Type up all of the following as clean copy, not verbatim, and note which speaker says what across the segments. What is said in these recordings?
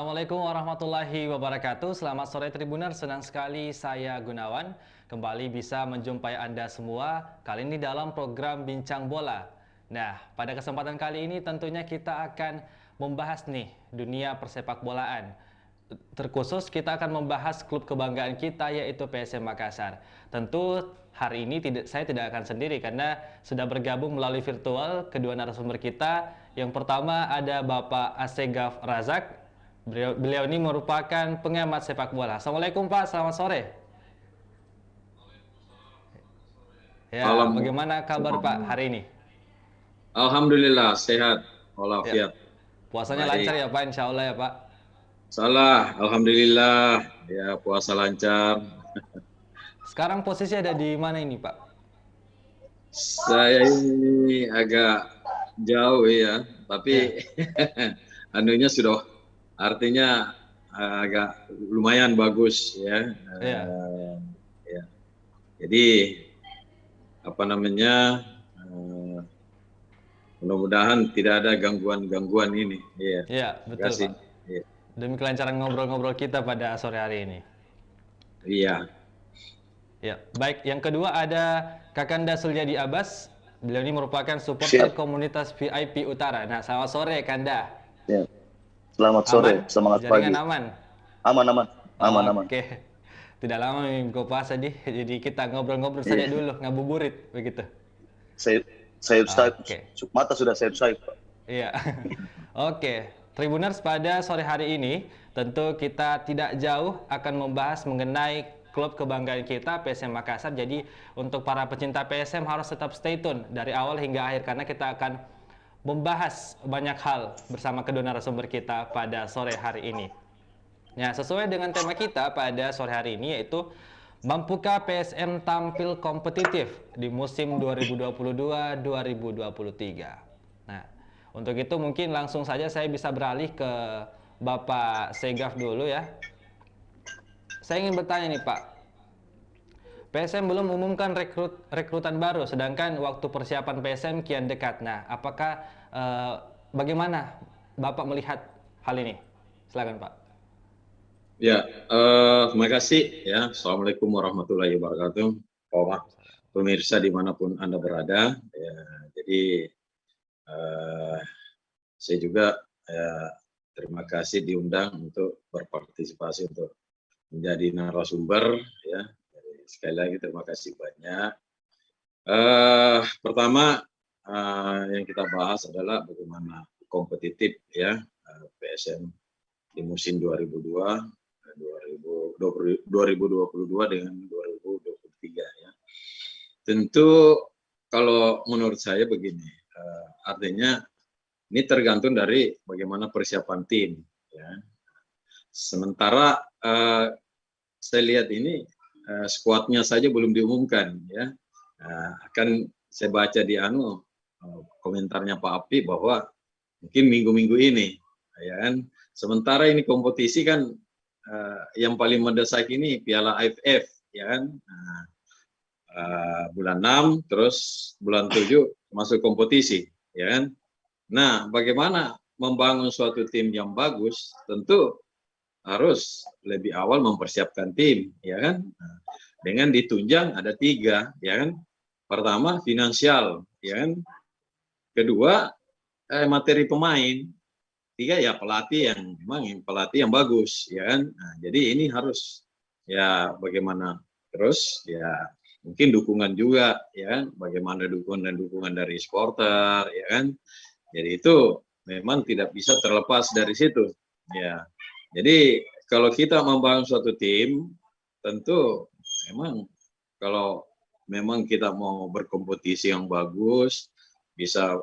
Speaker 1: Assalamualaikum warahmatullahi wabarakatuh. Selamat sore Tribuner, senang sekali saya Gunawan kembali bisa menjumpai Anda semua kali ini dalam program Bincang Bola. Nah, pada kesempatan kali ini tentunya kita akan membahas nih dunia persepak bolaan. Terkhusus kita akan membahas klub kebanggaan kita yaitu PSM Makassar. Tentu hari ini saya tidak akan sendiri karena sudah bergabung melalui virtual kedua narasumber kita. Yang pertama ada Bapak Assegaf Razak. Beliau ini merupakan pengamat sepak bola. Assalamualaikum Pak, selamat sore. Ya,
Speaker 2: Malam.
Speaker 1: bagaimana kabar Pak hari ini?
Speaker 2: Alhamdulillah sehat
Speaker 1: Ya,
Speaker 2: walafiat.
Speaker 1: puasanya
Speaker 2: Baik.
Speaker 1: lancar ya Pak, insya Allah ya Pak.
Speaker 2: Salah, alhamdulillah ya puasa lancar.
Speaker 1: Sekarang posisi ada di mana ini Pak?
Speaker 2: Saya ini agak jauh ya,
Speaker 1: Ya,
Speaker 2: tapi anunya sudah artinya agak lumayan bagus ya.
Speaker 1: ya.
Speaker 2: Ya. Jadi apa namanya? Mudah-mudahan tidak ada gangguan-gangguan ini. Iya.
Speaker 1: Ya,
Speaker 2: Terima
Speaker 1: betul
Speaker 2: kasih.
Speaker 1: Pak.
Speaker 2: Iya.
Speaker 1: Demi kelancaran ngobrol-ngobrol kita pada sore hari ini.
Speaker 2: Iya.
Speaker 1: Ya, baik. Yang kedua ada Kakanda Sulyadi Abbas. Beliau ini merupakan supporter
Speaker 3: Siap.
Speaker 1: komunitas VIP Utara. Nah, selamat sore Kanda.
Speaker 3: Ya. Selamat sore,
Speaker 1: Aman?
Speaker 3: semangat
Speaker 1: Jaringan
Speaker 3: pagi.
Speaker 1: aman?
Speaker 3: Aman.
Speaker 1: Oke. Tidak lama buka puasa nih, jadi kita ngobrol-ngobrol saja
Speaker 3: Iya.
Speaker 1: dulu, ngabuburit begitu.
Speaker 3: Saya
Speaker 1: Oke.
Speaker 3: mata sudah saya swipe.
Speaker 1: Iya. Oke. Tribuners, pada sore hari ini tentu kita tidak jauh akan membahas mengenai klub kebanggaan kita PSM Makassar. Jadi untuk para pecinta PSM harus tetap stay tune dari awal hingga akhir karena kita akan membahas banyak hal bersama kedua narasumber kita pada sore hari ini. Ya, sesuai dengan tema kita pada sore hari ini yaitu mampukah PSM tampil kompetitif di musim 2022-2023. Nah, untuk itu mungkin langsung saja saya bisa beralih ke Bapak Segaf dulu ya. Saya ingin bertanya nih Pak, PSM belum umumkan rekrutan baru, sedangkan waktu persiapan PSM kian dekat. Nah, apakah bagaimana Bapak melihat hal ini? Silakan Pak.
Speaker 2: Ya, terima kasih ya. Assalamualaikum warahmatullahi wabarakatuh. Pemirsa dimanapun Anda berada. Ya, jadi saya juga terima kasih diundang untuk berpartisipasi untuk menjadi narasumber ya. Jadi, sekali lagi terima kasih banyak. Pertama yang kita bahas adalah bagaimana kompetitif ya PSM di musim 2022 dengan 2023 ya. Tentu kalau menurut saya begini, artinya ini tergantung dari bagaimana persiapan tim ya. Sementara saya lihat ini skuadnya saja belum diumumkan ya. Akan saya baca di komentarnya Pak Api bahwa mungkin minggu-minggu ini ya kan. Sementara ini kompetisi kan yang paling mendesak ini Piala AFF ya kan. Bulan 6 terus bulan 7 masuk kompetisi ya kan. Nah, bagaimana membangun suatu tim yang bagus? Tentu harus lebih awal mempersiapkan tim ya kan. Dengan ditunjang ada 3 ya kan. Pertama finansial ya kan. Kedua materi pemain. 3 ya pelatih yang bagus ya kan. Nah, jadi ini harus ya bagaimana terus ya mungkin dukungan juga ya kan, bagaimana dukungan dari supporter ya kan. Jadi itu memang tidak bisa terlepas dari situ ya. Jadi kalau kita membangun suatu tim tentu memang kalau memang kita mau berkompetisi yang bagus bisa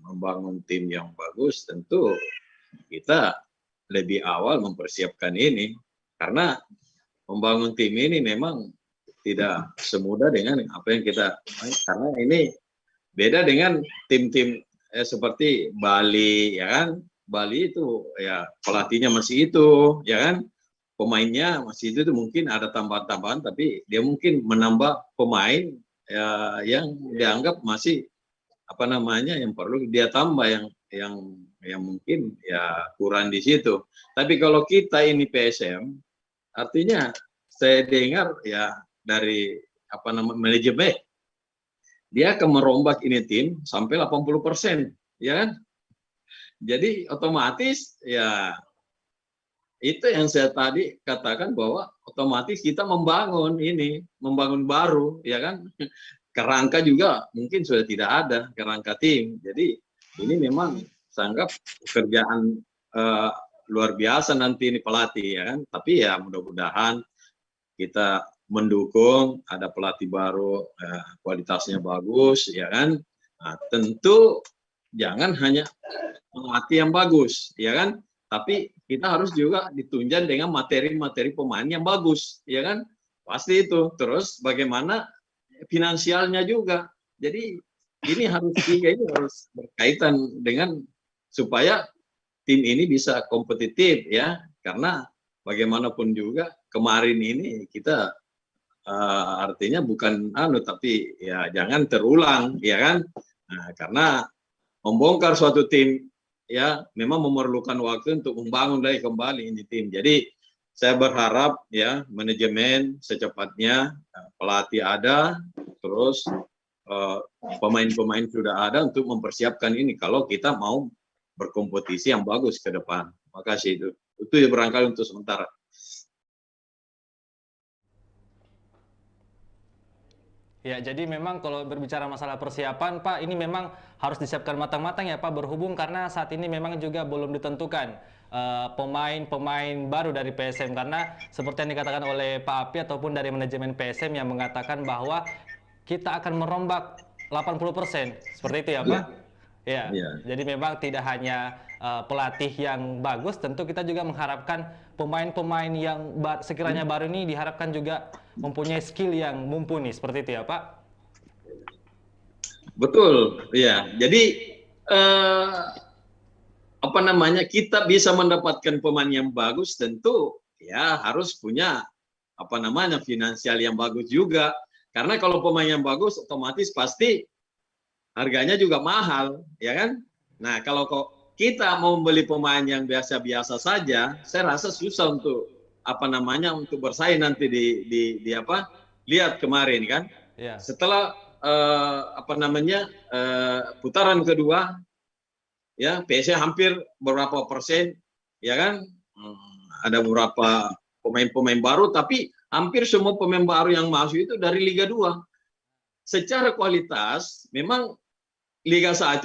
Speaker 2: membangun tim yang bagus, tentu kita lebih awal mempersiapkan ini karena membangun tim ini memang tidak semudah dengan apa yang kita karena ini beda dengan tim-tim seperti Bali ya kan. Bali itu ya pelatihnya masih itu ya kan, pemainnya masih itu mungkin ada tambahan-tambahan tapi dia mungkin menambah pemain ya, yang dianggap masih yang perlu dia tambah yang yang mungkin ya kurang di situ. Tapi kalau kita ini PSM, artinya saya dengar ya dari manajemen, dia akan merombak ini tim sampai 80%, ya kan? Jadi otomatis ya itu yang saya tadi katakan bahwa otomatis kita membangun baru, ya kan? Kerangka juga mungkin sudah tidak ada, kerangka tim. Jadi ini memang sangat pekerjaan luar biasa nanti ini pelatih, ya kan? Tapi ya mudah-mudahan kita mendukung, ada pelatih baru, kualitasnya bagus, ya kan? Nah, tentu jangan hanya pelatih yang bagus, ya kan? Tapi kita harus juga ditunjang dengan materi-materi pemain yang bagus, ya kan? Pasti itu. Terus bagaimana finansialnya juga. Jadi ini harus berkaitan dengan supaya tim ini bisa kompetitif, ya. Karena bagaimanapun juga kemarin ini kita artinya bukan tapi ya jangan terulang, ya kan? Nah, karena membongkar suatu tim ya memang memerlukan waktu untuk membangun lagi kembali ini tim. Jadi saya berharap ya manajemen secepatnya, pelatih ada, terus pemain-pemain sudah ada untuk mempersiapkan ini kalau kita mau berkompetisi yang bagus ke depan. Makasih itu. Itu ya barangkali untuk sementara.
Speaker 1: Ya, jadi memang kalau berbicara masalah persiapan, Pak, ini memang harus disiapkan matang-matang ya, Pak, berhubung karena saat ini memang juga belum ditentukan pemain-pemain baru dari PSM, karena seperti yang dikatakan oleh Pak Api ataupun dari manajemen PSM yang mengatakan bahwa kita akan merombak 80%, seperti itu ya, Pak? Ya, jadi memang tidak hanya pelatih yang bagus, tentu kita juga mengharapkan pemain-pemain yang sekiranya baru ini diharapkan juga mempunyai skill yang mumpuni, seperti itu ya, Pak?
Speaker 2: Betul, ya. Jadi kita bisa mendapatkan pemain yang bagus, tentu ya harus punya finansial yang bagus juga. Karena kalau pemain yang bagus, otomatis pasti harganya juga mahal, ya kan? Nah, kalau kita mau membeli pemain yang biasa-biasa saja, saya rasa susah untuk untuk bersaing nanti lihat kemarin kan. Yeah. Setelah putaran kedua, ya PSM hampir berapa persen, ya kan? Ada beberapa pemain-pemain baru, tapi hampir semua pemain baru yang masuk itu dari Liga 2. Secara kualitas, memang Liga 1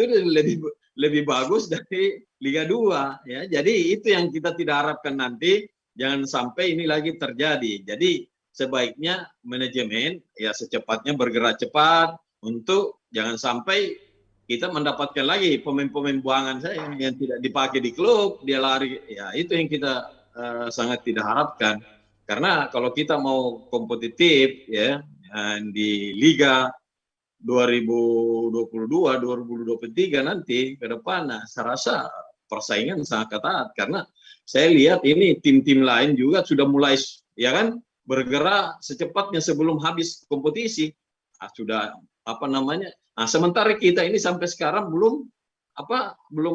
Speaker 2: lebih bagus dari Liga 2, ya. Jadi itu yang kita tidak harapkan nanti, jangan sampai ini lagi terjadi. Jadi sebaiknya manajemen ya secepatnya bergerak cepat untuk jangan sampai kita mendapatkan lagi pemain-pemain buangan saya yang tidak dipakai di klub, dia lari. Ya itu yang kita sangat tidak harapkan. Karena kalau kita mau kompetitif ya di Liga 2022-2023 nanti ke depan, saya rasa persaingan sangat ketat karena saya lihat ini tim-tim lain juga sudah mulai ya kan bergerak secepatnya sebelum habis kompetisi. Sudah sementara kita ini sampai sekarang belum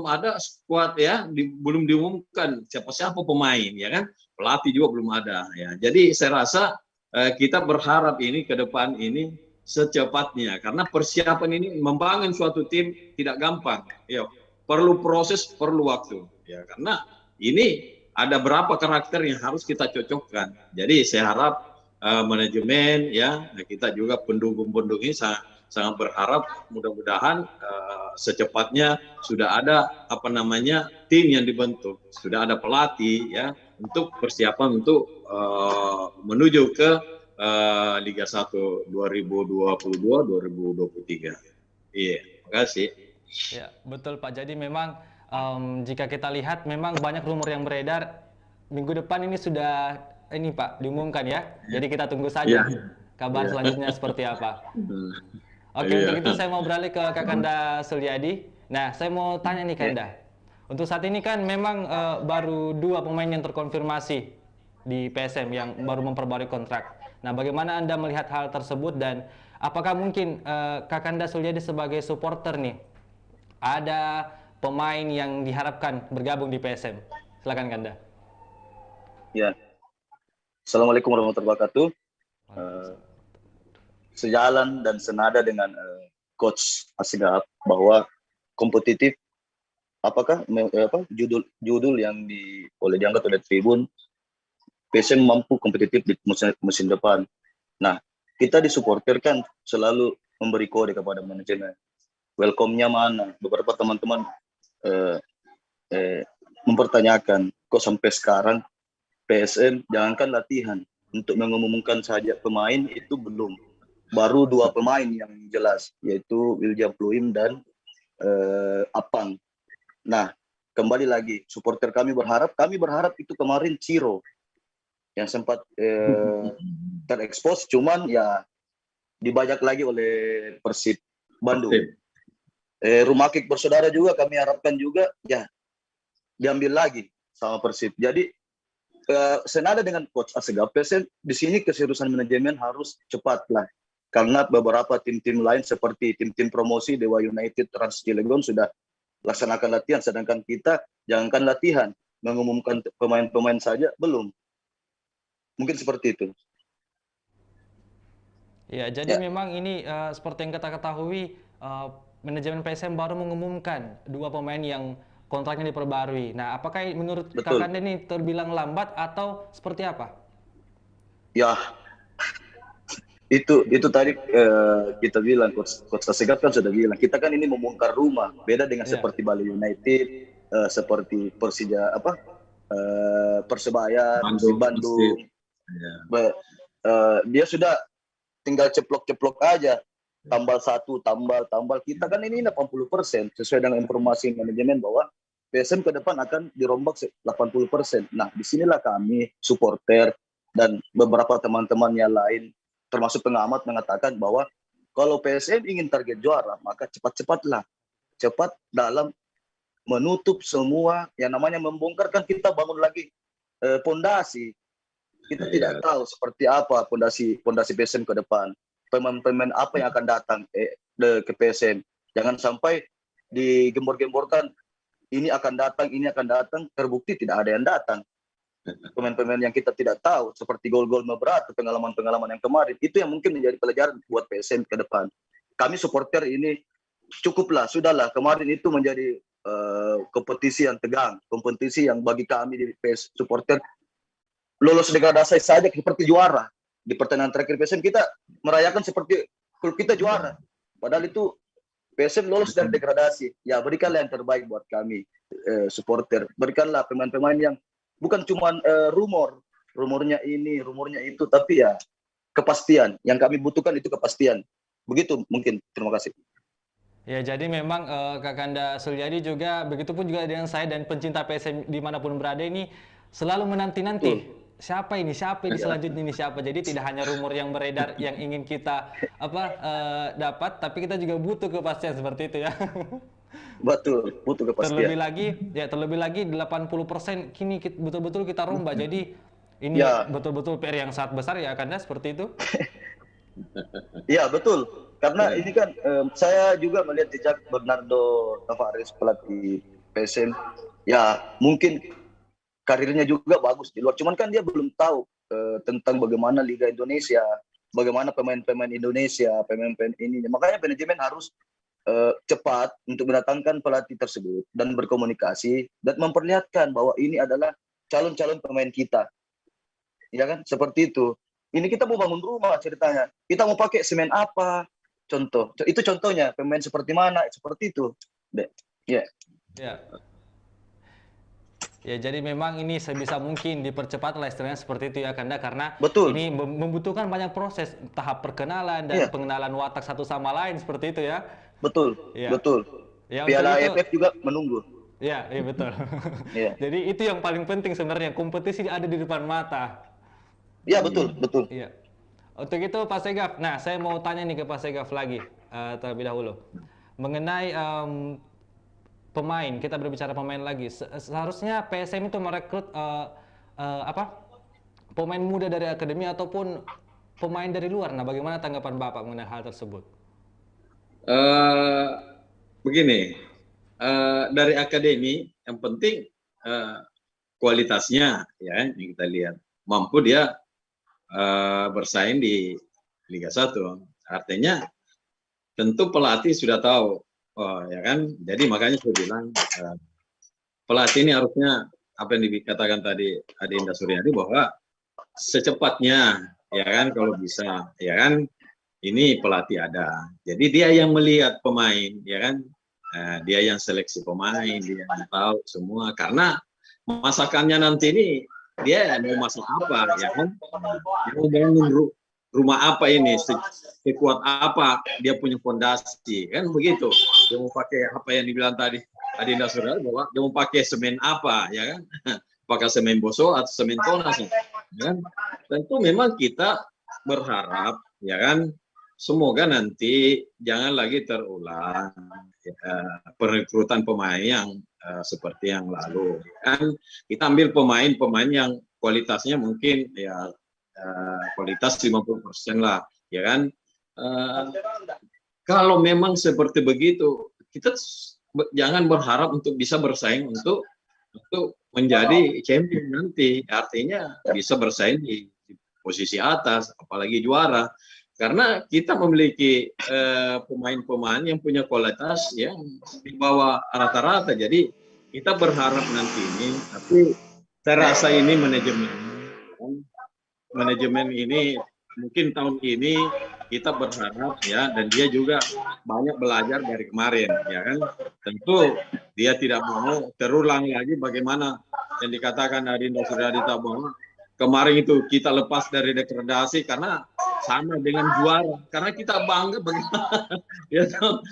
Speaker 2: ada skuad ya, belum diumumkan siapa pemain ya kan, pelatih juga belum ada ya. Jadi saya rasa kita berharap ini ke depan ini secepatnya karena persiapan ini membangun suatu tim tidak gampang ya, perlu proses, perlu waktu ya, karena ini ada berapa karakter yang harus kita cocokkan. Jadi saya harap manajemen ya, kita juga pendukung-pendukung ini sangat berharap mudah-mudahan secepatnya sudah ada tim yang dibentuk, sudah ada pelatih ya untuk persiapan untuk menuju ke Liga 1 2022-2023. Iya, makasih.
Speaker 1: Ya, betul Pak. Jadi memang jika kita lihat memang banyak rumor yang beredar. Minggu depan ini sudah Pak diumumkan ya. Jadi kita tunggu saja kabar selanjutnya seperti apa. Oke, untuk itu saya mau beralih ke Kakanda Sulyadi. Nah, saya mau tanya nih Kanda. Untuk saat ini kan memang baru 2 pemain yang terkonfirmasi di PSM yang baru memperbarui kontrak. Nah, bagaimana Anda melihat hal tersebut dan apakah mungkin Kakanda Sulyadi sebagai supporter nih ada pemain yang diharapkan bergabung di PSM? Silakan Kanda.
Speaker 3: Ya, Assalamualaikum warahmatullahi wabarakatuh. Sejalan dan senada dengan Coach Asgaf bahwa kompetitif, apakah judul yang boleh diangkat oleh Tribun, PSM mampu kompetitif di musim depan. Nah, kita di supporter kan selalu memberi kode kepada manajemen. Welcome-nya mana? Beberapa teman-teman mempertanyakan, kok sampai sekarang PSM jangankan latihan, untuk mengumumkan saja pemain itu belum. Baru 2 pemain yang jelas, yaitu William Pluim dan Apang. Nah, kembali lagi, supporter kami berharap itu kemarin Ciro yang sempat terekspos, cuman ya dibajak lagi oleh Persib Bandung. Rumah kick bersaudara juga kami harapkan juga ya diambil lagi sama Persib. Jadi senada dengan Coach Asgaf, PSM di sini keseriusan manajemen harus cepat lah. Karena beberapa tim-tim lain seperti tim-tim promosi Dewa United, Trans Cilegon sudah laksanakan latihan, sedangkan kita jangankan latihan, mengumumkan pemain-pemain saja belum. Mungkin seperti itu.
Speaker 1: Ya, jadi memang ini seperti yang kita ketahui, manajemen PSM baru mengumumkan 2 pemain yang kontraknya diperbarui. Nah, apakah menurut Kakanda ini terbilang lambat atau seperti apa?
Speaker 3: Ya, itu tadi kita bilang, Coach Asgaf kan sudah bilang, kita kan ini membongkar rumah, beda dengan seperti Bali United, seperti Persija Persebaya, Bandung. Dia sudah tinggal ceplok-ceplok aja, tambal 1, tambal. Kita kan ini 80%, sesuai dengan informasi manajemen bahwa PSM ke depan akan dirombak 80%. Nah, disinilah kami supporter dan beberapa teman-teman yang lain, termasuk pengamat, mengatakan bahwa kalau PSM ingin target juara, maka cepat-cepatlah. Cepat dalam menutup semua yang namanya membongkar, kan kita bangun lagi pondasi. Kita tidak tahu seperti apa pondasi PSM ke depan. Pemain-pemain apa yang akan datang ke PSM. Jangan sampai digembor-gemborkan ini akan datang, terbukti tidak ada yang datang. Pemain-pemain yang kita tidak tahu, seperti gol-gol Mebrata, pengalaman-pengalaman yang kemarin, itu yang mungkin menjadi pelajaran buat PSM ke depan. Kami supporter ini cukuplah, sudahlah, kemarin itu menjadi kompetisi yang tegang, kompetisi yang bagi kami di PS supporter lolos degradasi saja seperti juara. Di pertandingan terakhir PSM kita merayakan seperti klub kita juara. Padahal itu PSM lolos dari degradasi. Ya, berikanlah yang terbaik buat kami supporter. Berikanlah pemain-pemain yang bukan cuma rumornya ini, rumornya itu, tapi ya kepastian. Yang kami butuhkan itu kepastian. Begitu mungkin. Terima kasih.
Speaker 1: Ya, jadi memang Kakanda Suryadi juga, begitupun juga dengan saya dan pencinta PSM dimanapun berada ini selalu menanti-nanti siapa ini selanjutnya ini siapa. Jadi tidak hanya rumor yang beredar yang ingin kita dapat, tapi kita juga butuh kepastian seperti itu ya.
Speaker 3: Betul, butuh kepastian.
Speaker 1: Terlebih lagi 80% kini betul-betul kita rombak. Jadi ini betul-betul PR yang sangat besar ya Kakanda, seperti itu.
Speaker 3: Iya, betul. Karena ini kan saya juga melihat jejak Bernardo Tavares, pelatih PSM. Ya, mungkin karirnya juga bagus di luar. Cuman kan dia belum tahu tentang bagaimana Liga Indonesia, bagaimana pemain-pemain Indonesia, pemain-pemain ini. Makanya manajemen harus cepat untuk mendatangkan pelatih tersebut dan berkomunikasi dan memperlihatkan bahwa ini adalah calon-calon pemain kita. Ya kan? Seperti itu. Ini kita mau bangun rumah ceritanya. Kita mau pakai semen apa? Contoh. Itu contohnya. Pemain seperti mana? Seperti itu. Ya.
Speaker 1: Ya, jadi memang ini sebisa mungkin dipercepat lah istilahnya seperti itu ya Kanda, karena ini membutuhkan banyak proses, tahap perkenalan dan pengenalan watak satu sama lain seperti itu ya.
Speaker 3: Betul. Ya, Piala AFF juga menunggu.
Speaker 1: Iya betul. Jadi itu yang paling penting sebenarnya, kompetisi ada di depan mata.
Speaker 3: Iya, betul.
Speaker 1: Iya. Untuk itu Pak Segaf, nah saya mau tanya nih ke Pak Segaf lagi terlebih dahulu mengenai pemain. Kita berbicara pemain lagi. Seharusnya PSM itu merekrut pemain muda dari akademi ataupun pemain dari luar. Nah, bagaimana tanggapan Bapak mengenai hal tersebut?
Speaker 2: Begini, dari akademi yang penting kualitasnya ya yang kita lihat mampu dia bersaing di Liga 1. Artinya tentu pelatih sudah tahu, ya kan. Jadi makanya saya bilang pelatih ini harusnya apa yang dikatakan tadi Adinda Suryadi bahwa secepatnya ya kan kalau bisa ya kan ini pelatih ada. Jadi dia yang melihat pemain ya kan. Dia yang seleksi pemain, dia yang tahu semua karena masakannya nanti ini dia mau masak apa ya kan, dia mau bangun rumah apa ini, sekuat apa dia punya fondasi kan begitu. Dia mau pakai apa yang dibilang tadi Adinda Suryadi bahwa dia mau pakai semen apa ya kan, pakai semen Boso atau semen Tonas ya kan. Tentu memang kita berharap ya kan semoga nanti jangan lagi terulang perekrutan pemain yang seperti yang lalu kan. Kita ambil pemain-pemain yang kualitasnya mungkin ya kualitas 50% lah ya kan. Kalau memang seperti begitu kita jangan berharap untuk bisa bersaing untuk menjadi champion nanti, artinya bisa bersaing di posisi atas apalagi juara. Karena kita memiliki pemain-pemain yang punya kualitas yang di bawah rata-rata. Jadi kita berharap nanti ini, tapi saya rasa ini manajemen ini mungkin tahun ini kita berharap ya, dan dia juga banyak belajar dari kemarin ya kan. Tentu dia tidak mau terulang lagi bagaimana yang dikatakan Adinda Suryadi bahwa kemarin itu kita lepas dari degradasi karena sama dengan juara, karena kita bangga bagaimana ya, jangan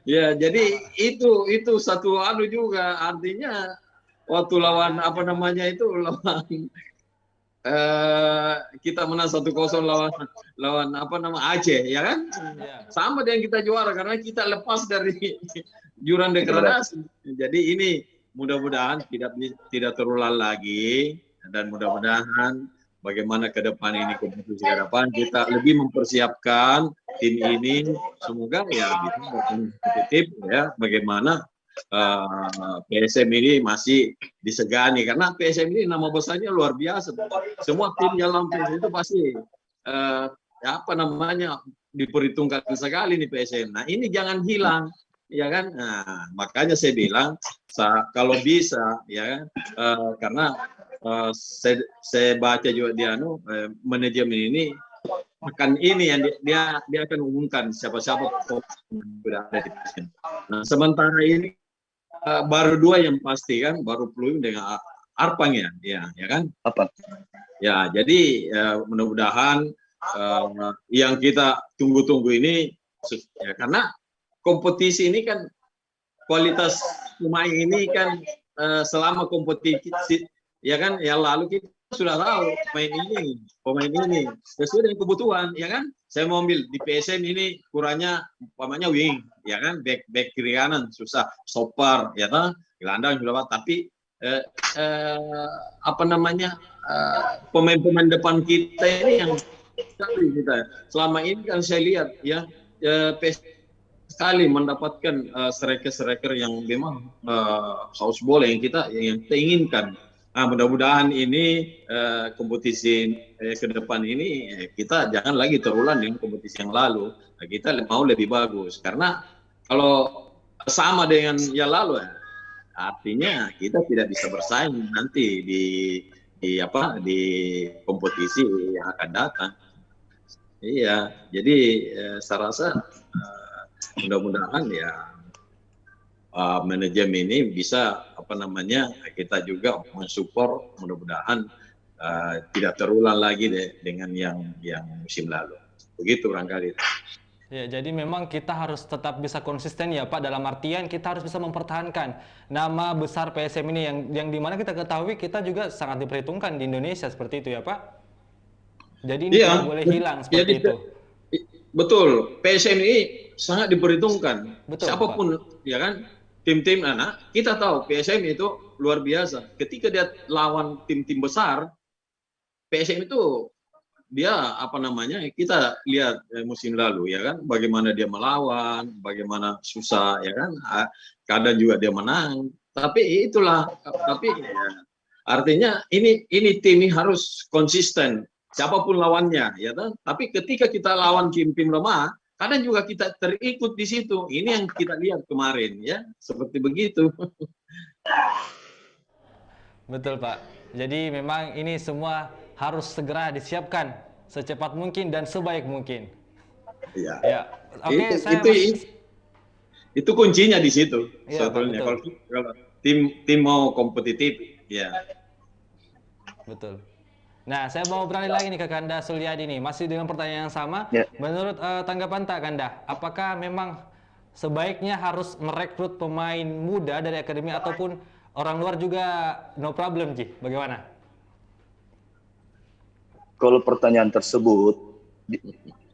Speaker 2: ya. Jadi itu satu juga artinya waktu lawan apa namanya itu lawan kita menang 1-0 lawan apa nama Aceh ya kan, sama dengan kita juara karena kita lepas dari jurang degradasi. Jadi ini mudah-mudahan tidak terulang lagi. Dan mudah-mudahan bagaimana ke depan ini kompetisi ke depan kita lebih mempersiapkan tim ini, semoga ya bisa kompetitif ya. Bagaimana PSM ini masih disegani karena PSM ini nama besarnya luar biasa. Semua tim dalam PSM itu pasti apa namanya diperhitungkan sekali nih PSM. Nah ini jangan hilang ya kan. Nah, makanya saya bilang kalau bisa ya karena saya baca juga dia manajemen ini akan ini yang dia akan umumkan siapa-siapa berada di PSM. Nah, sementara ini baru 2 yang pasti kan, baru Pluim dengan Arpang ya kan? Apa? Ya, jadi mudah-mudahan yang kita tunggu-tunggu ini ya, karena kompetisi ini kan kualitas pemain ini kan selama kompetisi ya kan, yang lalu kita sudah tahu pemain ini sesuai dengan kebutuhan ya kan. Saya mau ambil di PSM ini kurangnya umpamanya wing ya kan, back kiri kanan susah, stopper ya kan, gelandang sudah tapi apa namanya pemain-pemain depan kita ini yang kita selama ini kan saya lihat ya PSM sekali mendapatkan striker-striker yang memang haus bola yang kita inginkan. Nah, mudah-mudahan ini kompetisi ke depan ini kita jangan lagi terulang dengan kompetisi yang lalu. Nah, kita mau lebih bagus karena kalau sama dengan yang lalu artinya kita tidak bisa bersaing nanti di kompetisi yang akan datang. Iya, jadi saya rasa mudah-mudahan ya manajemen ini bisa apa namanya kita juga mensupport, mudah-mudahan tidak terulang lagi dengan yang musim lalu. Begitu barangkali.
Speaker 1: Ya, jadi memang kita harus tetap bisa konsisten ya Pak, dalam artian kita harus bisa mempertahankan nama besar PSM ini yang dimana kita ketahui kita juga sangat diperhitungkan di Indonesia seperti itu ya Pak. Jadi ini tidak boleh hilang seperti itu.
Speaker 2: Betul, PSM ini sangat diperhitungkan.
Speaker 1: Betul,
Speaker 2: siapapun Pak. Ya kan, tim-tim anak kita tahu PSM itu luar biasa. Ketika dia lawan tim-tim besar, PSM itu dia apa namanya, kita lihat musim lalu ya kan, bagaimana dia melawan, bagaimana susah ya kan, kadang juga dia menang. Tapi itulah, tapi ya, artinya ini tim ini harus konsisten, siapapun lawannya ya kan. Tapi ketika kita lawan tim lemah, kadang juga kita terikut di situ. Ini yang kita lihat kemarin ya, seperti begitu.
Speaker 1: Betul Pak. Jadi memang ini semua harus segera disiapkan secepat mungkin dan sebaik mungkin.
Speaker 2: Ya.
Speaker 1: Ya, oke, saya masih...
Speaker 2: itu kuncinya di situ
Speaker 1: Iya,
Speaker 2: sebetulnya.
Speaker 1: Pak,
Speaker 2: Kalau tim mau kompetitif, ya.
Speaker 1: Betul. Nah, saya mau beralih lagi nih ke Kanda Sulyadi nih, masih dengan pertanyaan yang sama.
Speaker 3: Ya.
Speaker 1: Menurut tanggapan Tak Kanda, apakah memang sebaiknya harus merekrut pemain muda dari akademi ataupun orang luar juga no problem, Ji? Bagaimana?
Speaker 3: Kalau pertanyaan tersebut,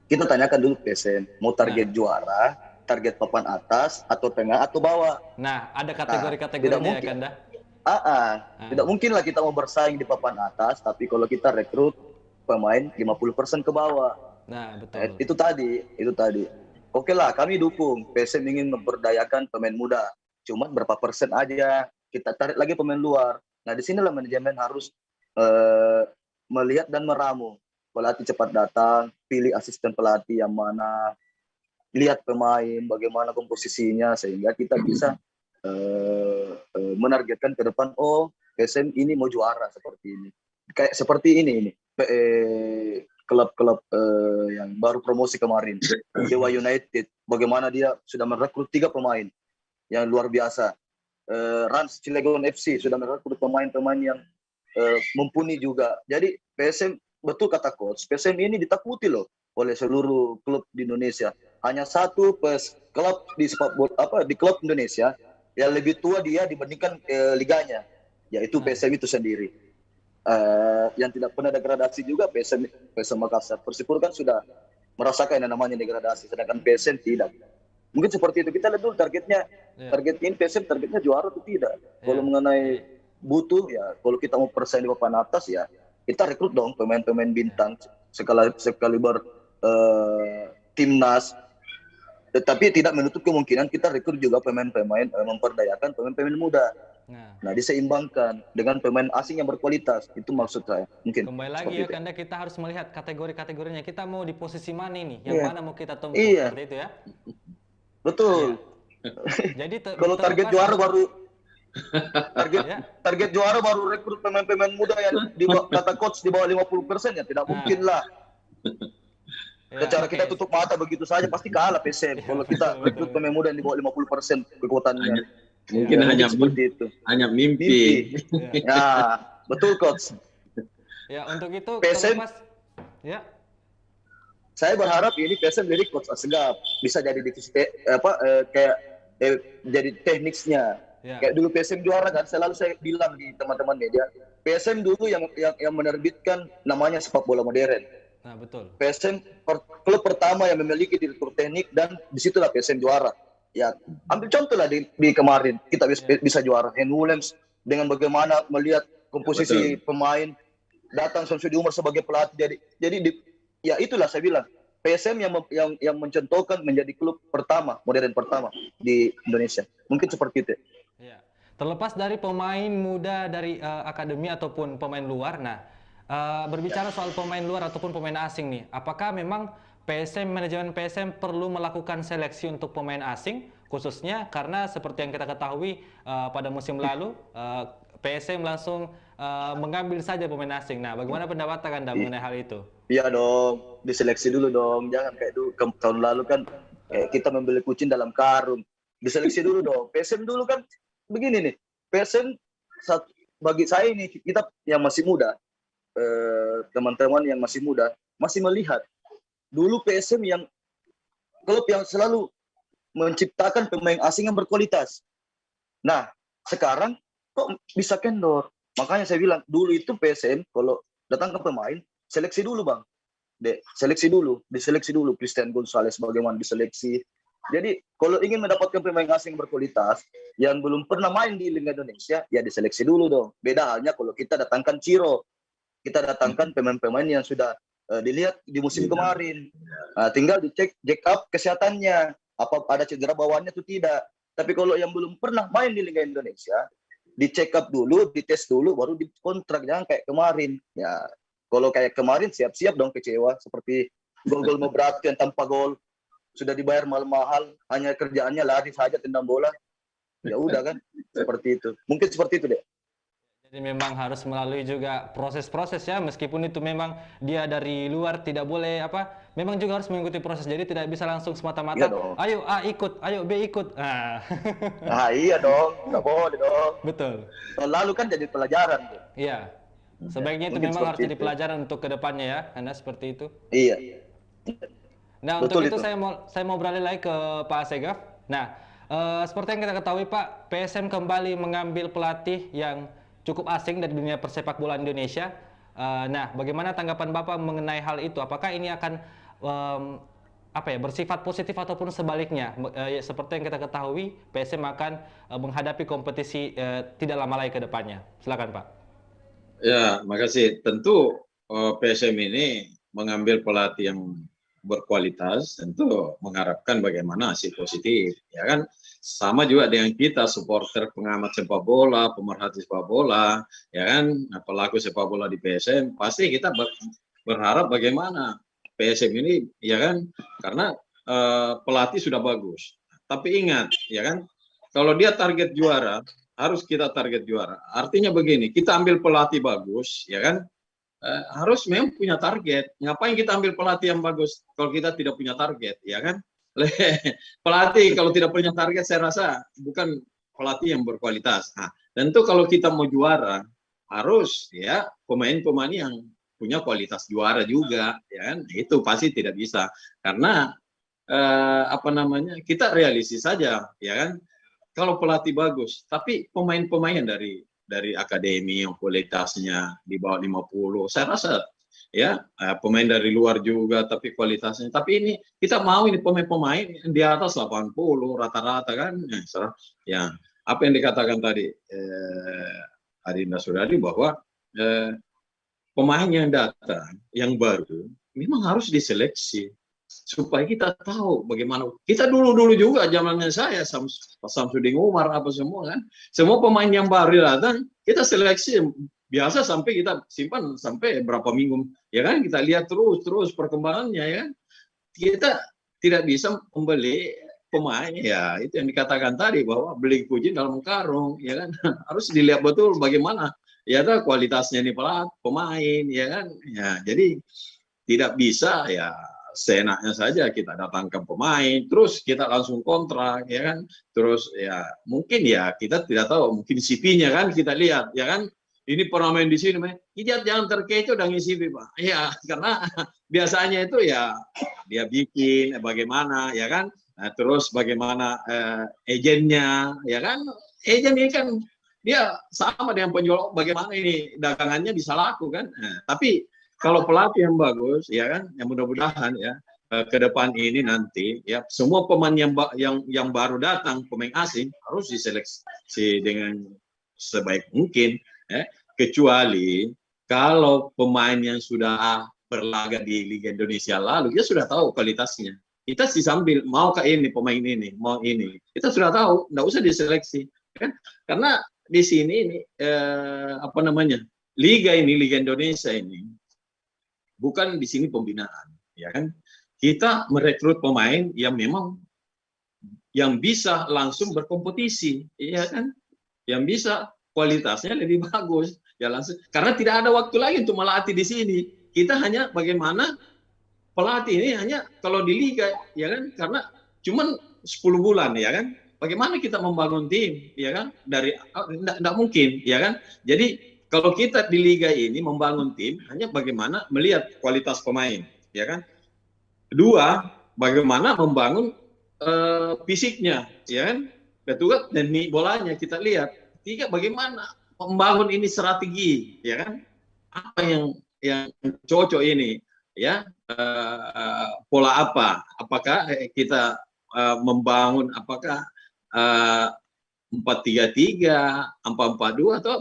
Speaker 3: kita tanyakan dulu PSM, mau target juara, target papan atas, atau tengah, atau bawah.
Speaker 1: Nah, ada kategori-kategorinya ya, Kanda?
Speaker 3: Tidak mungkin lah kita mau bersaing di papan atas, tapi kalau kita rekrut pemain 50% ke bawah.
Speaker 1: Nah, betul.
Speaker 3: Itu tadi. Oke lah, kami dukung. PSM ingin memberdayakan pemain muda. Cuma berapa persen aja, kita tarik lagi pemain luar. Nah, disinilah manajemen harus melihat dan meramu. Pelatih cepat datang, pilih asisten pelatih yang mana, lihat pemain, bagaimana komposisinya, sehingga kita bisa menargetkan ke depan, oh PSM ini mau juara seperti ini. Kayak seperti ini klub-klub yang baru promosi kemarin, Dewa United, bagaimana dia sudah merekrut 3 pemain yang luar biasa. Rans Cilegon FC sudah merekrut pemain-pemain yang mumpuni juga. Jadi PSM, betul kata coach, PSM ini ditakuti loh oleh seluruh klub di Indonesia. Hanya satu klub di klub Indonesia yang lebih tua dia dibandingkan liganya, yaitu PSM itu sendiri. Yang tidak pernah degradasi juga PSM Makassar. Persipura kan sudah merasakan yang namanya degradasi, sedangkan PSM tidak. Mungkin seperti itu. Kita lihat dulu targetnya. Target ini PSM targetnya juara atau tidak. Kalau mengenai butuh ya, kalau kita mau persaing di papan atas ya, kita rekrut dong pemain-pemain bintang sekaliber timnas. Tetapi tidak menutup kemungkinan kita rekrut juga pemain-pemain memperdayakan pemain-pemain muda. Nah, diseimbangkan dengan pemain asing yang berkualitas. Itu maksud saya. Mungkin
Speaker 1: kembali lagi ya, karena kita harus melihat kategori-kategorinya. Kita mau di posisi mana ini? Yang mana mau kita tempuh? Seperti itu ya.
Speaker 3: Betul.
Speaker 1: Jadi
Speaker 3: kalau target juara baru target juara baru rekrut pemain-pemain muda yang di kata coach di bawah 50% ya tidak mungkin lah. Cara kita tutup mata begitu saja pasti kalah PSM kalau kita rekrut pemain muda yang di bawah 50% kekuatannya.
Speaker 2: Mungkin hanya mimpi.
Speaker 3: Ya, betul coach.
Speaker 1: Ya, untuk itu
Speaker 3: PSM
Speaker 1: ya.
Speaker 3: Saya berharap ini PSM lirik coach Asgaf bisa jadi divisi jadi tekniknya. Kayak dulu PSM juara kan, selalu saya bilang di teman-teman media, PSM dulu yang menerbitkan namanya sepak bola modern.
Speaker 1: Nah, betul.
Speaker 3: PSM klub pertama yang memiliki direktur teknik dan disitulah PSM juara. Ya, ambil contoh lah di kemarin kita bisa juara. Hen Williams dengan bagaimana melihat komposisi pemain, datang Samsudi Umar sebagai pelatih. Jadi ya itulah saya bilang PSM yang mencontohkan menjadi klub pertama, modern pertama di Indonesia. Mungkin seperti itu.
Speaker 1: Ya. Terlepas dari pemain muda dari akademi ataupun pemain luar, nah berbicara soal pemain luar ataupun pemain asing nih, apakah memang manajemen PSM perlu melakukan seleksi untuk pemain asing, khususnya karena seperti yang kita ketahui pada musim lalu PSM langsung mengambil saja pemain asing. Nah, bagaimana pendapat Anda mengenai hal itu?
Speaker 3: Iya dong, diseleksi dulu dong. Jangan kayak dulu tahun lalu kan kita membeli kucing dalam karung. Diseleksi dulu dong. PSM dulu kan begini nih. PSM bagi saya ini kita yang masih muda, teman-teman yang masih muda masih melihat dulu PSM yang klub yang selalu menciptakan pemain asing yang berkualitas. Nah, sekarang kok bisa kendor? Makanya saya bilang dulu itu PSM kalau datang ke pemain seleksi dulu bang, diseleksi dulu Christian Gonzalez bagaimana diseleksi. Jadi kalau ingin mendapatkan pemain asing berkualitas yang belum pernah main di Liga Indonesia, ya diseleksi dulu dong. Beda halnya kalau kita datangkan Ciro, kita datangkan pemain-pemain yang sudah dilihat di musim
Speaker 2: Iya.
Speaker 3: kemarin. Tinggal dicek check up kesehatannya, apa ada cedera bawaannya atau tidak. Tapi kalau yang belum pernah main di Liga Indonesia, di check up dulu, dites dulu, baru dikontrak. Jangan kayak kemarin. Ya, kalau kayak kemarin siap-siap dong kecewa. Seperti gol-gol Mebrati yang tanpa gol, sudah dibayar mahal-mahal, hanya kerjaannya lari saja tendang bola. Ya udah kan, seperti itu. Mungkin seperti itu deh.
Speaker 1: Jadi memang harus melalui juga proses-proses ya, meskipun itu memang dia dari luar tidak boleh memang juga harus mengikuti proses. Jadi tidak bisa langsung
Speaker 3: Iya
Speaker 1: semata-mata,
Speaker 3: dong.
Speaker 1: ayo A ikut, ayo B ikut. Nah,
Speaker 3: Iya dong, nggak boleh dong.
Speaker 1: betul.
Speaker 3: Tahun lalu kan jadi pelajaran tuh.
Speaker 1: Iya. Sebaiknya itu
Speaker 3: Mungkin
Speaker 1: memang harus
Speaker 3: seperti
Speaker 1: jadi
Speaker 3: itu.
Speaker 1: pelajaran untuk kedepannya ya, Anda seperti itu.
Speaker 3: Iya,
Speaker 1: Nah, untuk
Speaker 3: betul
Speaker 1: itu
Speaker 3: itu.
Speaker 1: saya mau beralih lagi ke Pak Asegaf. Nah, seperti yang kita ketahui Pak, PSM kembali mengambil pelatih yang cukup asing dari dunia persepak bola Indonesia. Nah, bagaimana tanggapan Bapak mengenai hal itu? Apakah ini akan bersifat positif ataupun sebaliknya? Seperti yang kita ketahui, PSM akan menghadapi kompetisi tidak lama lagi ke depannya. Silakan Pak.
Speaker 2: Ya, makasih. Tentu PSM ini mengambil pelatih yang berkualitas, tentu mengharapkan bagaimana hasil positif, ya kan? Sama juga dengan kita, supporter, pengamat sepak bola, pemerhati sepak bola, ya kan? Pelaku sepak bola di PSM, pasti kita berharap bagaimana PSM ini, ya kan? Karena pelatih sudah bagus. Tapi ingat, ya kan? Kalau dia target juara, harus kita target juara. Artinya begini, kita ambil pelatih bagus, ya kan? Harus memang punya target. Ngapain kita ambil pelatih yang bagus kalau kita tidak punya target, ya kan? Pelatih kalau tidak punya target, saya rasa bukan pelatih yang berkualitas. Nah, tentu kalau kita mau juara, harus ya pemain-pemain yang punya kualitas juara juga, ya kan? Itu pasti tidak bisa karena kita realistis saja, ya kan? Kalau pelatih bagus, tapi pemain-pemain dari akademi yang kualitasnya di bawah 50, saya rasa ya pemain dari luar juga tapi kualitasnya. Tapi ini kita mau ini pemain-pemain di atas 80 rata-rata kan. Ya, apa yang dikatakan tadi Adinda Sudadi bahwa pemain yang datang yang baru memang harus diseleksi supaya kita tahu bagaimana. Kita dulu juga zamannya saya Samsudin Umar apa semua kan, semua pemain yang baru datang kita seleksi biasa sampai kita simpan sampai berapa minggu, ya kan, kita lihat terus perkembangannya, ya kan. Kita tidak bisa membeli pemain, ya itu yang dikatakan tadi bahwa beli kucing dalam karung, ya kan. Harus dilihat betul bagaimana ya kualitasnya nih pemain, ya kan. Ya, jadi tidak bisa ya seenaknya saja kita datangkan pemain terus kita langsung kontrak, ya kan. Terus ya mungkin ya kita tidak tahu, mungkin CV-nya kan kita lihat, ya kan, ini pernah main di sini, jangan terkecoh dan ngisi CV, Pak. Ya karena biasanya itu ya dia bikin bagaimana, ya kan. Nah, terus bagaimana agennya, ya kan, agen ini kan dia sama dengan penjual, bagaimana ini dagangannya bisa laku kan. Nah, tapi kalau pelatih yang bagus, ya kan, yang mudah-mudahan ya ke depan ini nanti ya semua pemain yang baru datang, pemain asing harus diseleksi dengan sebaik mungkin, ya. Kecuali kalau pemain yang sudah berlaga di Liga Indonesia lalu, dia sudah tahu kualitasnya. Kita sih sambil mau ke ini pemain ini, mau ini, kita sudah tahu, nggak usah diseleksi, kan? Karena di sini ini Liga Indonesia ini bukan di sini pembinaan, ya kan. Kita merekrut pemain yang memang yang bisa langsung berkompetisi, ya kan, yang bisa kualitasnya lebih bagus, ya langsung. Karena tidak ada waktu lagi untuk melatih di sini. Kita hanya bagaimana pelatih ini hanya kalau di liga, ya kan, karena cuman 10 bulan, ya kan. Bagaimana kita membangun tim, ya kan, dari enggak mungkin, ya kan. Jadi kalau kita di liga ini membangun tim hanya bagaimana melihat kualitas pemain, ya kan. Kedua, bagaimana membangun fisiknya, ya kan. Kedua, teknik bolanya kita lihat. Tiga, bagaimana membangun ini strategi, ya kan. Apa yang cocok ini, ya, pola apa? Apakah kita membangun, apakah 4-3-3, 4-4-2 atau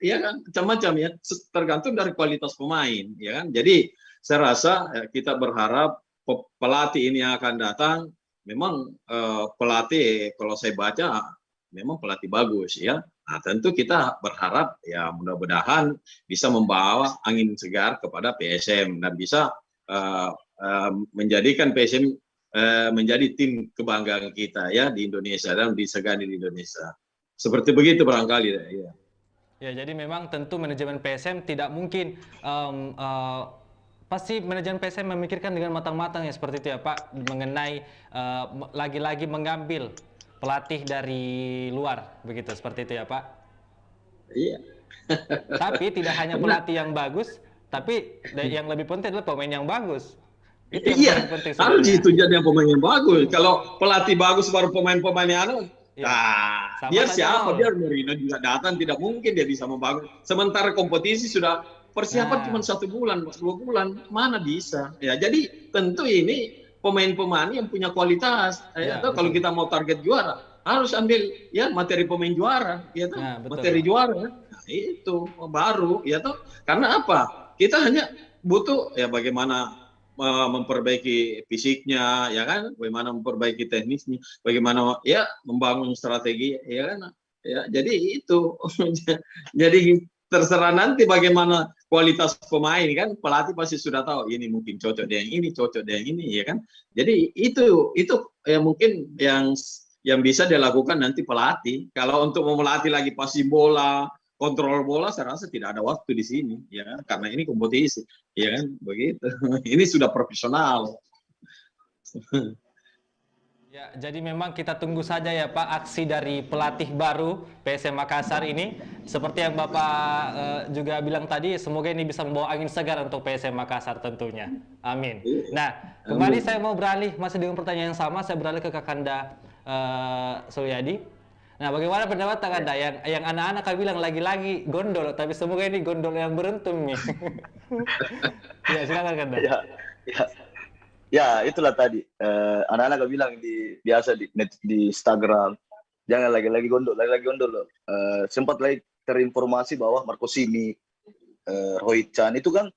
Speaker 2: ya kan macam-macam ya, tergantung dari kualitas pemain ya kan. Jadi saya rasa kita berharap pelatih ini yang akan datang memang pelatih, kalau saya baca memang pelatih bagus ya. Nah, tentu kita berharap ya mudah-mudahan bisa membawa angin segar kepada PSM dan bisa menjadikan PSM menjadi tim kebanggaan kita ya di Indonesia dan disegani di Indonesia. Seperti begitu barangkali ya.
Speaker 1: Ya, jadi memang tentu manajemen PSM tidak mungkin pasti manajemen PSM memikirkan dengan matang-matang ya seperti itu ya Pak, mengenai lagi-lagi mengambil pelatih dari luar begitu, seperti itu ya Pak.
Speaker 2: Iya.
Speaker 1: Tapi tidak hanya pelatih yang bagus, tapi yang lebih penting adalah pemain yang bagus. Itu yang
Speaker 2: Iya,
Speaker 1: paling penting
Speaker 2: harus
Speaker 1: sebenarnya.
Speaker 2: itu jadi pemain yang bagus. Kalau pelatih bagus baru pemain-pemain yang
Speaker 1: Iya.
Speaker 2: nah,
Speaker 1: Sama
Speaker 2: biar
Speaker 1: saja
Speaker 2: siapa,
Speaker 1: nol.
Speaker 2: biar Mourinho juga datang, tidak mungkin dia bisa membangun. Sementara kompetisi sudah persiapan
Speaker 1: Nah.
Speaker 2: cuma 1 bulan, 2 bulan, mana bisa? Ya, jadi tentu ini pemain-pemain yang punya kualitas.
Speaker 1: Ya,
Speaker 2: Atau kalau
Speaker 1: betul.
Speaker 2: kita mau target juara, harus ambil ya materi pemain juara, ya toh?
Speaker 1: Nah, betul,
Speaker 2: Materi
Speaker 1: Pak.
Speaker 2: juara. Nah, itu baru, ya toh? Karena apa? Kita hanya butuh ya bagaimana memperbaiki fisiknya, ya kan, bagaimana memperbaiki teknisnya, bagaimana ya membangun strategi, ya kan, ya jadi itu jadi terserah nanti bagaimana kualitas pemain kan, pelatih pasti sudah tahu ini mungkin cocok dengan ini, cocok dengan ini, ya kan, jadi itu ya mungkin yang bisa dilakukan nanti pelatih. Kalau untuk memelatih lagi pasti bola, kontrol bola, saya rasa tidak ada waktu di sini, ya kan? Karena ini kompetisi, ya kan, begitu. Ini sudah profesional.
Speaker 1: Ya, jadi memang kita tunggu saja ya Pak aksi dari pelatih baru PSM Makassar ini. Seperti yang Bapak juga bilang tadi, semoga ini bisa membawa angin segar untuk PSM Makassar tentunya. Amin. Nah, kembali saya mau beralih masih dengan pertanyaan yang sama, saya beralih ke Kakanda Suryadi. Nah, bagaimana pendapat Kakanda yang anak-anak kan bilang lagi-lagi gondol, tapi semoga ini gondol yang beruntung nih. Ya, silakan Kakanda.
Speaker 3: Ya, itulah tadi. Anak-anak bilang biasa di Instagram, jangan lagi-lagi gondol loh. Sempat lagi terinformasi bahwa Marco Simic, Roy Chan itu kan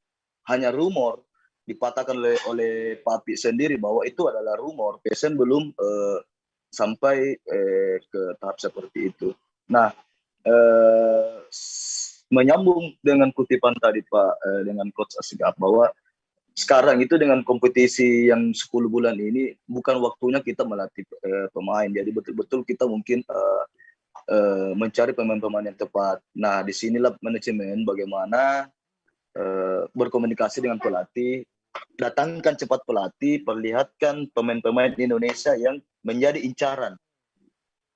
Speaker 3: hanya rumor, dipatahkan oleh Papi sendiri bahwa itu adalah rumor. PSM belum sampai ke tahap seperti itu. Nah, menyambung dengan kutipan tadi Pak dengan Coach Asgaf bahwa sekarang itu dengan kompetisi yang 10 bulan ini bukan waktunya kita melatih pemain. Jadi betul-betul kita mungkin mencari pemain-pemain yang tepat. Nah, disinilah manajemen bagaimana berkomunikasi dengan pelatih, datangkan cepat pelatih, perlihatkan pemain-pemain Indonesia yang menjadi incaran.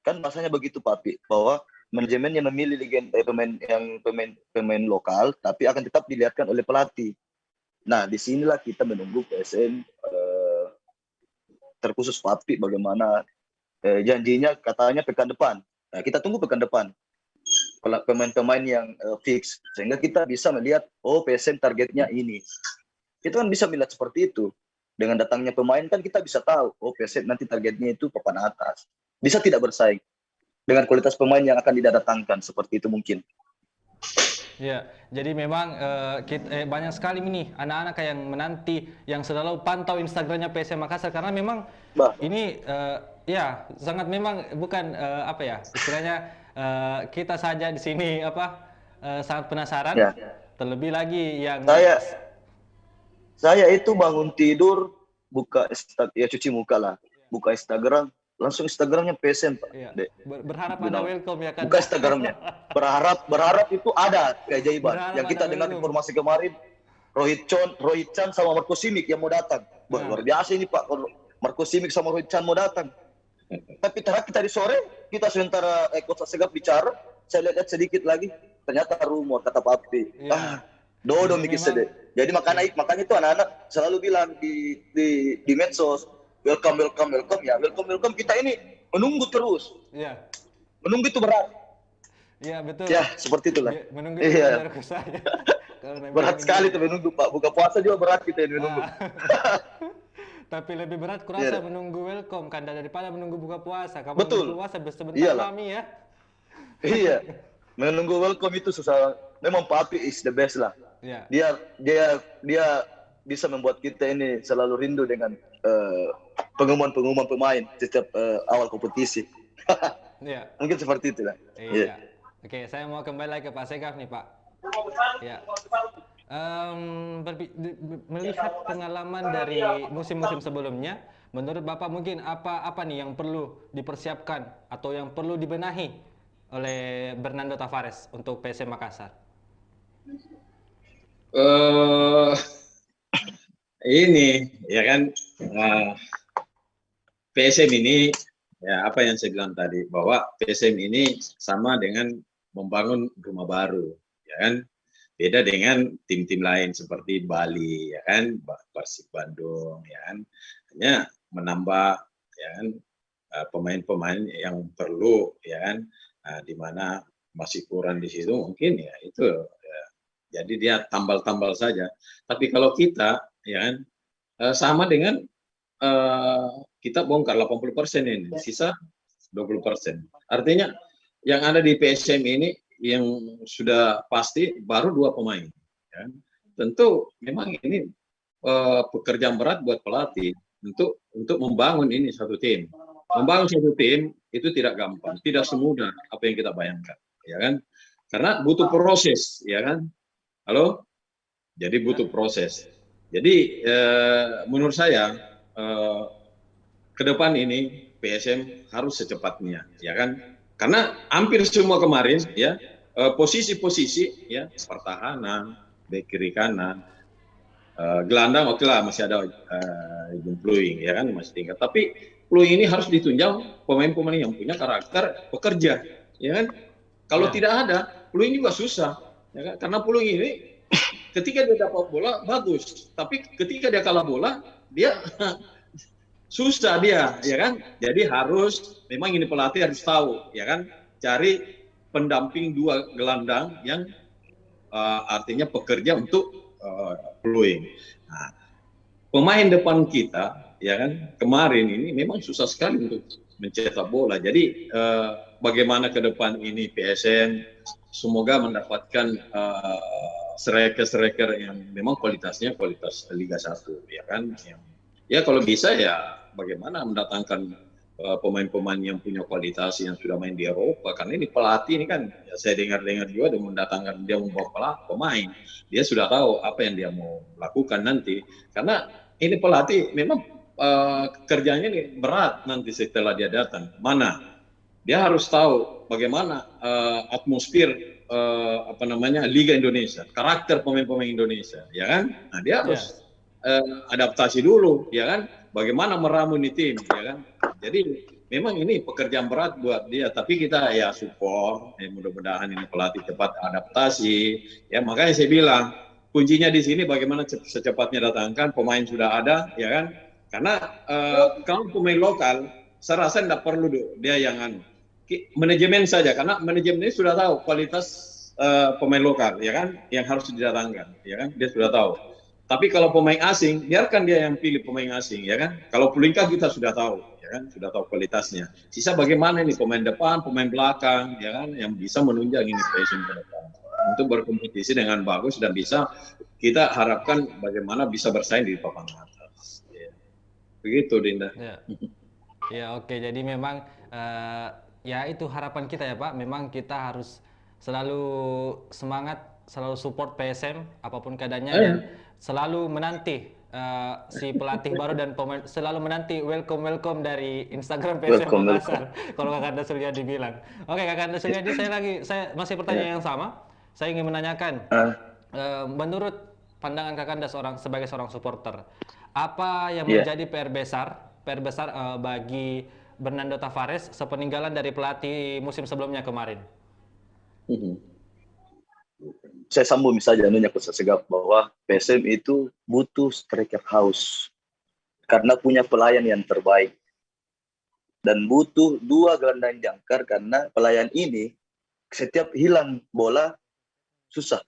Speaker 3: Kan bahasanya begitu Papi, bahwa manajemen yang memilih pemain lokal, tapi akan tetap dilihatkan oleh pelatih. Nah, disinilah kita menunggu PSM terkhusus Papi bagaimana janjinya katanya pekan depan. Nah, kita tunggu pekan depan pemain-pemain yang fix sehingga kita bisa melihat PSM targetnya ini. Kita kan bisa melihat seperti itu. Dengan datangnya pemain kan kita bisa tahu PSM nanti targetnya itu papan atas. Bisa tidak bersaing dengan kualitas pemain yang akan didatangkan, seperti itu mungkin.
Speaker 1: Ya, jadi memang banyak sekali nih anak-anak yang menanti, yang selalu pantau Instagramnya PSM Makassar karena memang ini ya sangat memang bukan apa ya istilahnya kita saja di sini sangat penasaran. Ya. Terlebih lagi yang
Speaker 3: saya itu bangun tidur buka cuci muka lah, buka Instagram. Langsung Instagramnya PSM Pak.
Speaker 1: Iya. Berharap ada welcome ya kan?
Speaker 3: Buka Instagramnya. Berharap itu ada keajaiban. Yang kita dengar informasi kemarin, Roy Chan sama Marco Simic yang mau datang. Luar biasa ini Pak, Marco Simic sama Roy Chan mau datang. Tapi terakhir tadi sore kita sementara Coach Asgaf bicara, saya lihat sedikit lagi, ternyata rumor kata Papi. Iya. Dodo mikir sedih. Jadi makanya itu anak-anak selalu bilang di medsos, welcome ya, welcome kita ini menunggu terus.
Speaker 1: Iya.
Speaker 3: Menunggu itu berat.
Speaker 1: Iya betul.
Speaker 3: Ya seperti itulah.
Speaker 1: Menunggu itu saya.
Speaker 3: Berat sekali tuh menunggu Pak. Buka puasa juga berat kita ini menunggu.
Speaker 1: Tapi lebih berat kurasa menunggu welcome kan daripada menunggu buka puasa. Kamu
Speaker 3: betul.
Speaker 1: Menunggu puasa sebentar mami ya.
Speaker 3: Iya, menunggu welcome itu susah. Memang Papi is the best lah.
Speaker 1: Ya,
Speaker 3: Dia bisa membuat kita ini selalu rindu dengan pengumuman-pengumuman pemain setiap awal kompetisi.
Speaker 1: ya,
Speaker 3: Mungkin seperti itu lah. Iya.
Speaker 1: iya. Oke, saya mau kembali lagi ke Pak Segaf nih, Pak. Ya. Melihat pengalaman dari musim-musim sebelumnya, menurut Bapak mungkin apa nih yang perlu dipersiapkan atau yang perlu dibenahi oleh Bernardo Tavares untuk PSM Makassar?
Speaker 2: eh ini ya kan, PSM ini ya apa yang saya bilang tadi, bahwa PSM ini sama dengan membangun rumah baru, ya kan. Beda dengan tim-tim lain seperti Bali, ya kan, Persib Bandung, ya kan. Hanya menambah, ya kan, pemain-pemain yang perlu, ya kan, di mana masih kurang di situ mungkin ya itu, ya. Jadi dia tambal-tambal saja. Tapi kalau kita, ya kan, sama dengan kita bongkar 80% ini, sisa 20%. Artinya yang ada di PSM ini yang sudah pasti baru 2 pemain. Ya. Tentu memang ini pekerjaan berat buat pelatih untuk membangun ini satu tim. Membangun satu tim itu tidak gampang, tidak semudah apa yang kita bayangkan, ya kan? Karena butuh proses, ya kan? Halo? Jadi butuh proses. Jadi menurut saya ke depan ini PSM harus secepatnya, ya kan? Karena hampir semua kemarin ya posisi-posisi ya pertahanan, bek kiri kanan, gelandang oke lah masih ada Pluing, ya kan, masih tingkat. Tapi Pluing ini harus ditunjang pemain-pemain yang punya karakter pekerja, ya kan? Kalau tidak ada, Pluing juga susah, ya kan? Karena Pluing ini ketika dia dapat bola bagus, tapi ketika dia kalah bola dia susah dia, ya kan? Jadi harus, memang ini pelatih harus tahu, ya kan? Cari pendamping 2 gelandang yang artinya pekerja untuk Pluing. Nah, pemain depan kita, ya kan, kemarin ini memang susah sekali untuk mencetak bola. Jadi bagaimana ke depan ini PSM semoga mendapatkan striker-striker yang memang kualitasnya kualitas Liga 1, ya kan? Ya kalau bisa ya bagaimana mendatangkan pemain-pemain yang punya kualitas yang sudah main di Eropa, karena ini pelatih ini kan ya, saya dengar-dengar juga dia mendatangkan, dia membawa pemain, dia sudah tahu apa yang dia mau lakukan nanti, karena ini pelatih memang kerjanya ini berat nanti setelah dia datang. Mana dia harus tahu bagaimana atmosfer apa namanya Liga Indonesia, karakter pemain-pemain Indonesia, ya kan? Nah dia harus adaptasi dulu, ya kan? Bagaimana meramu ini tim, ya kan? Jadi memang ini pekerjaan berat buat dia, tapi kita ya support, mudah-mudahan ini pelatih cepat adaptasi, ya makanya saya bilang kuncinya di sini bagaimana secepatnya datangkan pemain sudah ada, ya kan? Karena kalau pemain lokal, saya rasa tidak perlu dia yang manajemen saja, karena manajemen ini sudah tahu kualitas pemain lokal, ya kan? Yang harus didatangkan, ya kan? Dia sudah tahu. Tapi kalau pemain asing, biarkan dia yang pilih pemain asing, ya kan? Kalau Pulingka kita sudah tahu, ya kan? Sudah tahu kualitasnya. Sisa bagaimana nih pemain depan, pemain belakang, ya kan? Yang bisa menunjang ini PSM ke depan untuk berkompetisi dengan bagus dan bisa kita harapkan bagaimana bisa bersaing di papan atas. Ya. Begitu, Dinda.
Speaker 1: Ya, ya oke. Jadi memang ya itu harapan kita ya Pak. Memang kita harus selalu semangat, selalu support PSM apapun keadaannya dan selalu menanti si pelatih baru dan pemain, selalu menanti welcome dari Instagram PSM Makassar. Kalau Kakanda Suryadi bilang. Oke, Kakanda Suryadi, saya masih pertanyaan yang sama. Saya ingin menanyakan, menurut pandangan Kakanda sebagai seorang supporter, apa yang menjadi PR besar bagi Bernardo Tavares sepeninggalan dari pelatih musim sebelumnya kemarin?
Speaker 3: Saya sambung saja nanya ke Segaf bahwa PSM itu butuh striker house karena punya pelayan yang terbaik dan butuh 2 gelandang jangkar karena pelayan ini setiap hilang bola susah.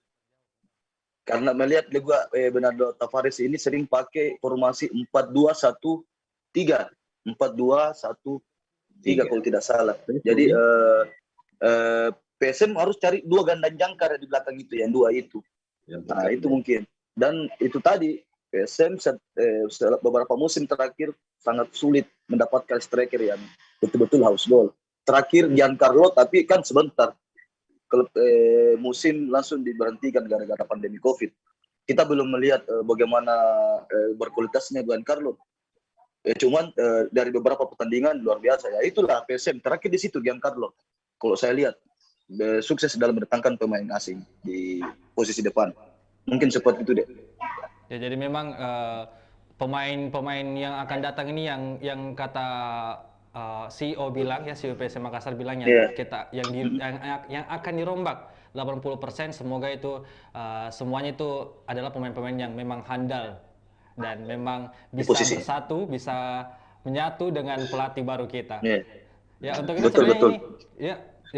Speaker 3: Karena melihat juga Bernardo Tavares ini sering pakai formasi 4-2-1-3, 4-2-1-3 kalau tidak salah. Jadi PSM harus cari dua gandang jangkar di belakang itu, yang dua itu.
Speaker 2: Yang
Speaker 3: Nah,
Speaker 2: bukan.
Speaker 3: itu mungkin. Dan itu tadi, PSM setelah beberapa musim terakhir sangat sulit mendapatkan striker yang betul-betul haus gol. Terakhir Giancarlo, tapi kan sebentar. Klub musim langsung diberhentikan gara-gara pandemi COVID. Kita belum melihat bagaimana berkualitasnya Giancarlo. Cuman dari beberapa pertandingan luar biasa ya. Itulah PSM terakhir di situ Giancarlo. Kalau saya lihat sukses dalam mendatangkan pemain asing di posisi depan. Mungkin seperti itu deh.
Speaker 1: Ya, jadi memang pemain-pemain yang akan datang ini yang kata CEO bilang ya, CEO PSM Makassar bilang yang
Speaker 3: Yeah.
Speaker 1: yang akan dirombak 80%, semoga itu semuanya itu adalah pemain-pemain yang memang handal dan memang
Speaker 3: Di
Speaker 1: bisa
Speaker 3: posisi.
Speaker 1: bersatu, bisa menyatu dengan pelatih baru kita.
Speaker 3: Yeah.
Speaker 1: Ya, untuk itu
Speaker 3: Betul,
Speaker 1: sebenarnya
Speaker 3: betul.
Speaker 1: ini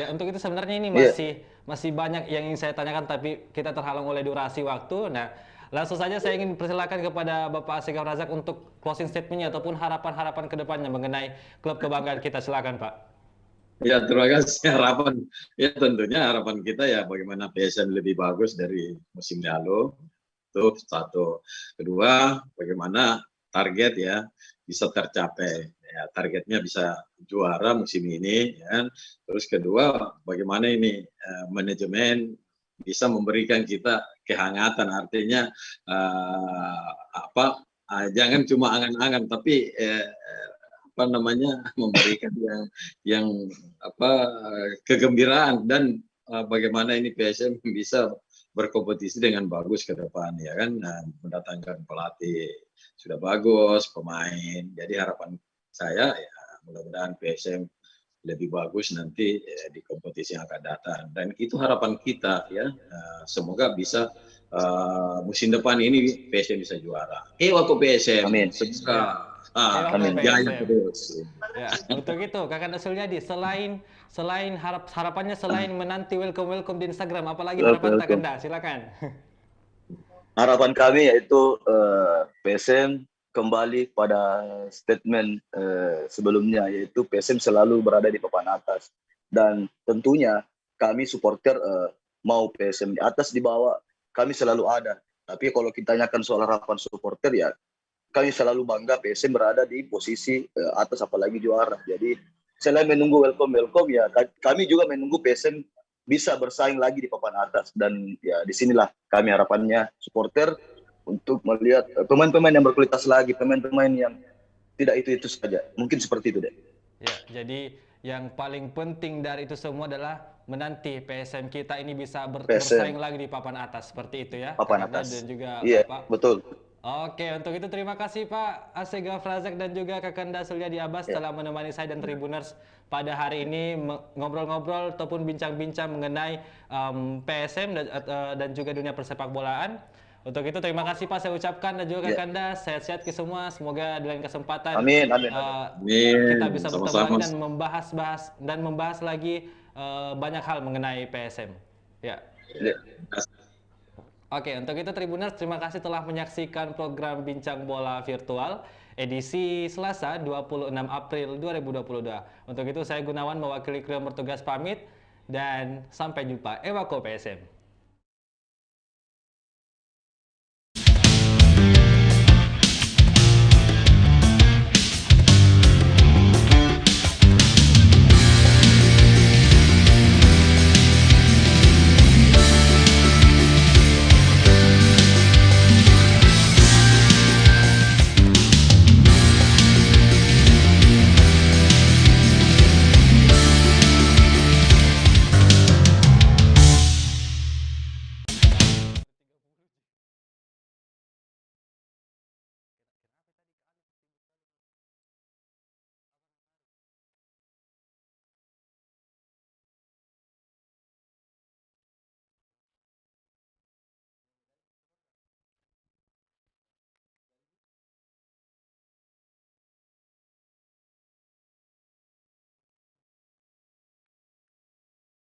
Speaker 1: untuk itu sebenarnya ini
Speaker 3: Iya.
Speaker 1: masih banyak yang ingin saya tanyakan, tapi kita terhalang oleh durasi waktu. Nah, langsung saja saya ingin persilakan kepada Bapak Asegaf Razak untuk closing statement-nya ataupun harapan-harapan ke depannya mengenai klub kebanggaan kita. Silakan, Pak.
Speaker 2: Ya, terima kasih. Harapan, ya tentunya harapan kita ya bagaimana PSM lebih bagus dari musim lalu. Itu satu. Kedua, bagaimana target ya bisa tercapai. Ya, targetnya bisa juara musim ini. Ya. Terus kedua, bagaimana ini manajemen bisa memberikan kita kehangatan. Artinya jangan cuma angan-angan, tapi memberikan yang kegembiraan dan bagaimana ini PSM bisa berkompetisi dengan bagus ke depan ya kan. Nah, mendatangkan pelatih sudah bagus, pemain. Jadi harapan saya ya mudah-mudahan PSM lebih bagus nanti di kompetisi yang akan datang, dan itu harapan kita ya. Semoga bisa musim depan ini PSM bisa juara. Waktu PSM
Speaker 3: Amin.
Speaker 2: semoga
Speaker 3: Amin.
Speaker 2: jaya
Speaker 1: PSM.
Speaker 2: terus.
Speaker 1: Ya, untuk itu Kakak Sulyadi, selain harapannya selain menanti welcome di Instagram, apalagi harapan
Speaker 3: Welcome.
Speaker 1: Kakanda? Silakan.
Speaker 3: Harapan kami yaitu PSM kembali pada statement sebelumnya, yaitu PSM selalu berada di papan atas. Dan tentunya kami supporter mau PSM di atas di bawah, kami selalu ada. Tapi kalau kita tanyakan soal harapan supporter ya, kami selalu bangga PSM berada di posisi atas apalagi juara. Jadi selain menunggu welcome ya, kami juga menunggu PSM bisa bersaing lagi di papan atas. Dan ya disinilah kami harapannya supporter untuk melihat pemain-pemain yang berkualitas lagi, pemain-pemain yang tidak itu saja. Mungkin seperti itu deh.
Speaker 1: Ya, jadi yang paling penting dari itu semua adalah menanti PSM kita ini bisa bersaing lagi di papan atas, seperti itu ya.
Speaker 3: Papan
Speaker 1: Kakanda
Speaker 3: atas.
Speaker 1: dan juga
Speaker 3: Iya,
Speaker 1: Bapak.
Speaker 3: betul.
Speaker 1: Oke, untuk itu terima kasih Pak Asegaf Razak dan juga Kakanda Sulyadi Abbas telah menemani saya dan Tribuners pada hari ini ngobrol-ngobrol ataupun bincang-bincang mengenai PSM dan juga dunia persepak bolaan. Untuk itu terima kasih Pak saya ucapkan, dan juga Kakanda sehat-sehat ke semua. Semoga di lain kesempatan
Speaker 3: Amin.
Speaker 1: kita bisa bertemu lagi
Speaker 2: Sama-sama.
Speaker 1: dan membahas lagi banyak hal mengenai PSM. Ya. Oke, untuk itu Tribuners, terima kasih telah menyaksikan program Bincang Bola Virtual edisi Selasa 26 April 2022. Untuk itu saya Gunawan mewakili kru yang bertugas pamit dan sampai jumpa. Ewako PSM.